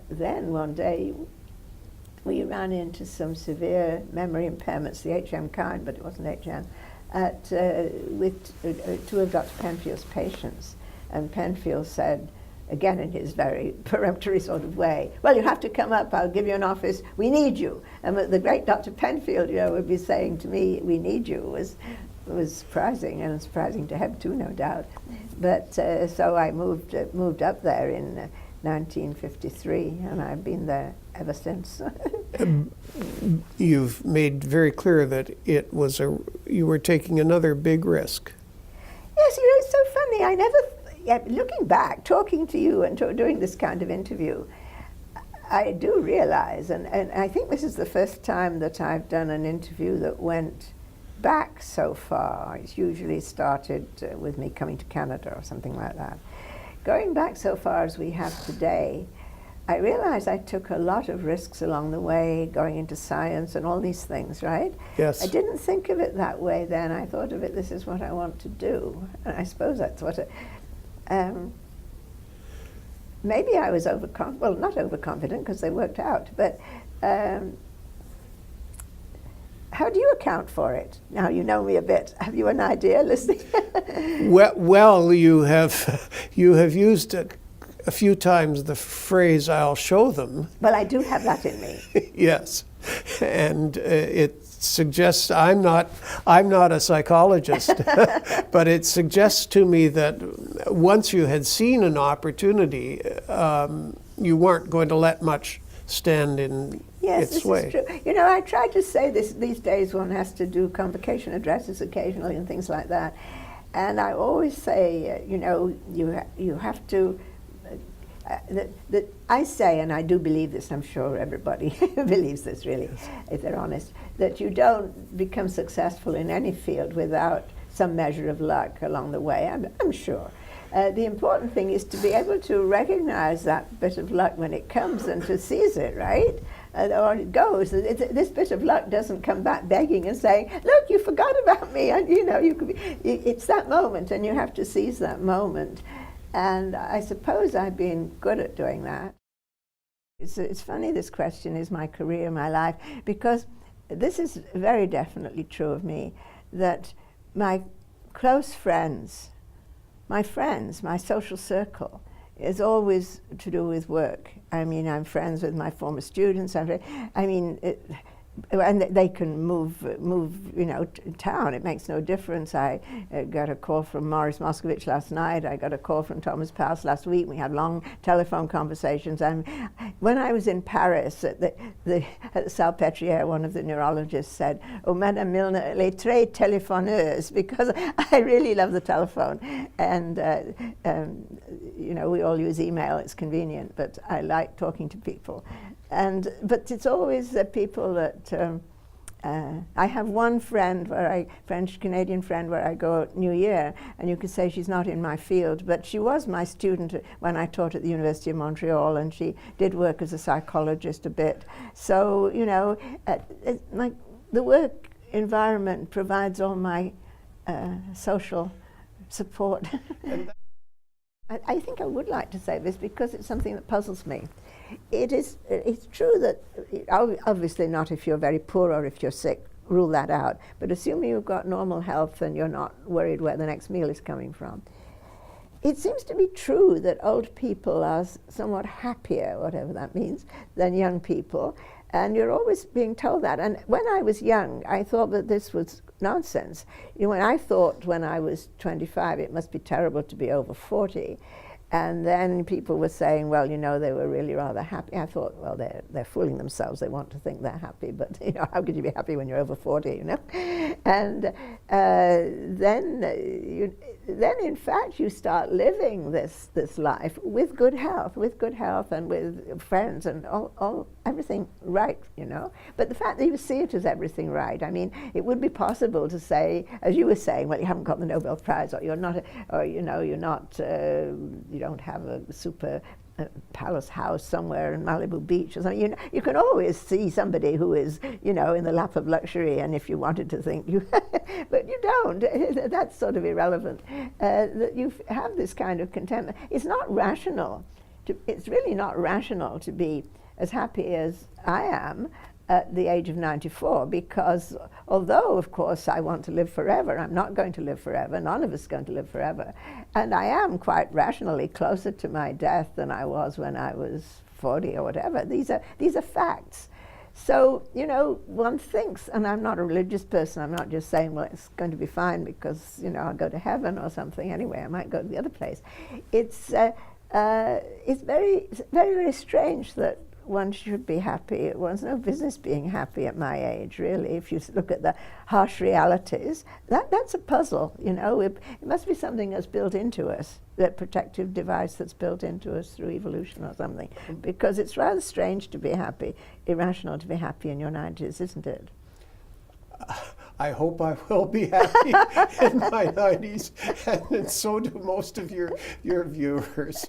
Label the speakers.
Speaker 1: then one day we ran into some severe memory impairments, the HM kind, but it wasn't HM, with two of Dr. Penfield's patients. And Penfield said, again in his very peremptory sort of way, well, you have to come up, I'll give you an office, we need you. And the great Dr. Penfield, would be saying to me, we need you, was surprising, and surprising to him too, no doubt. But so I moved up there in 1953, and I've been there ever since.
Speaker 2: You've made very clear that you were taking another big risk.
Speaker 1: Yes, it's so funny. I never, looking back, talking to you and doing this kind of interview, I do realize, and I think this is the first time that I've done an interview that went back so far. It's usually started with me coming to Canada or something like that. Going back so far as we have today, I realize I took a lot of risks along the way, going into science and all these things, right?
Speaker 2: Yes.
Speaker 1: I didn't think of it that way then. I thought of it, this is what I want to do. And I suppose that's what maybe I was well, not overconfident, because they worked out, but how do you account for it? Now you know me a bit. Have you an idea, listening?
Speaker 2: Well, you have used a few times the phrase, I'll show them.
Speaker 1: Well, I do have that in me.
Speaker 2: Yes, and it suggests, I'm not a psychologist, but it suggests to me that once you had seen an opportunity, you weren't going to let much stand in its way.
Speaker 1: Yes, this is true. I try to say this, these days one has to do convocation addresses occasionally and things like that. And I always say, you have to, that I say, and I do believe this, I'm sure everybody believes this really, yes, if they're honest, that you don't become successful in any field without some measure of luck along the way, I'm sure. The important thing is to be able to recognize that bit of luck when it comes and to seize it, right? Or it goes. This bit of luck doesn't come back begging and saying, look, you forgot about me. And you could be, it's that moment, and you have to seize that moment. And I suppose I've been good at doing that. It's funny, this question, is my career, my life, because this is very definitely true of me, that my close friends, my social circle, is always to do with work. I mean, I'm friends with my former students. And they can move, town. It makes no difference. I got a call from Maurice Moscovich last night. I got a call from Thomas Pass last week. We had long telephone conversations. And when I was in Paris at the Salpêtrière, one of the neurologists said, "Oh, Madame Milner, elle est très téléphoneuse," because I really love the telephone. And we all use email. It's convenient, but I like talking to people. But it's always the people that I have one friend, French-Canadian friend, where I go at New Year, and you could say she's not in my field, but she was my student when I taught at the University of Montreal, and she did work as a psychologist a bit. So, the work environment provides all my social support. I think I would like to say this because it's something that puzzles me. It's true that, obviously not if you're very poor or if you're sick, rule that out, but assuming you've got normal health and you're not worried where the next meal is coming from. It seems to be true that old people are somewhat happier, whatever that means, than young people, and you're always being told that. And when I was young, I thought that this was nonsense. I thought when I was 25, it must be terrible to be over 40. And then people were saying, well, they were really rather happy. I thought, well, they're fooling themselves. They want to think they're happy, but how could you be happy when you're over 40? And then in fact you start living this life with good health, and with friends and all everything right, But the fact that you see it as everything right, I mean, it would be possible to say, as you were saying, well, you haven't got the Nobel Prize, or you're not, you're not. You don't have a super palace house somewhere in Malibu Beach or something. You can always see somebody who is, in the lap of luxury, and if you wanted to think you, but you don't. That's sort of irrelevant. That you have this kind of contentment. It's not rational it's really not rational to be as happy as I am at the age of 94, because although, of course, I want to live forever, I'm not going to live forever. None of us are going to live forever. And I am quite rationally closer to my death than I was when I was 40 or whatever. These are facts. So, you know, one thinks, and I'm not a religious person, I'm not just saying, well, it's going to be fine because, you know, I'll go to heaven or something anyway, I might go to the other place. It's very, very strange that one should be happy. One's no business being happy at my age, really. If you look at the harsh realities, that's a puzzle, you know. It must be something that's built into us, that protective device that's built into us through evolution or something. Because it's rather strange to be happy, irrational to be happy in your 90s, isn't it?
Speaker 2: I hope I will be happy in my 90s, and so do most of your viewers.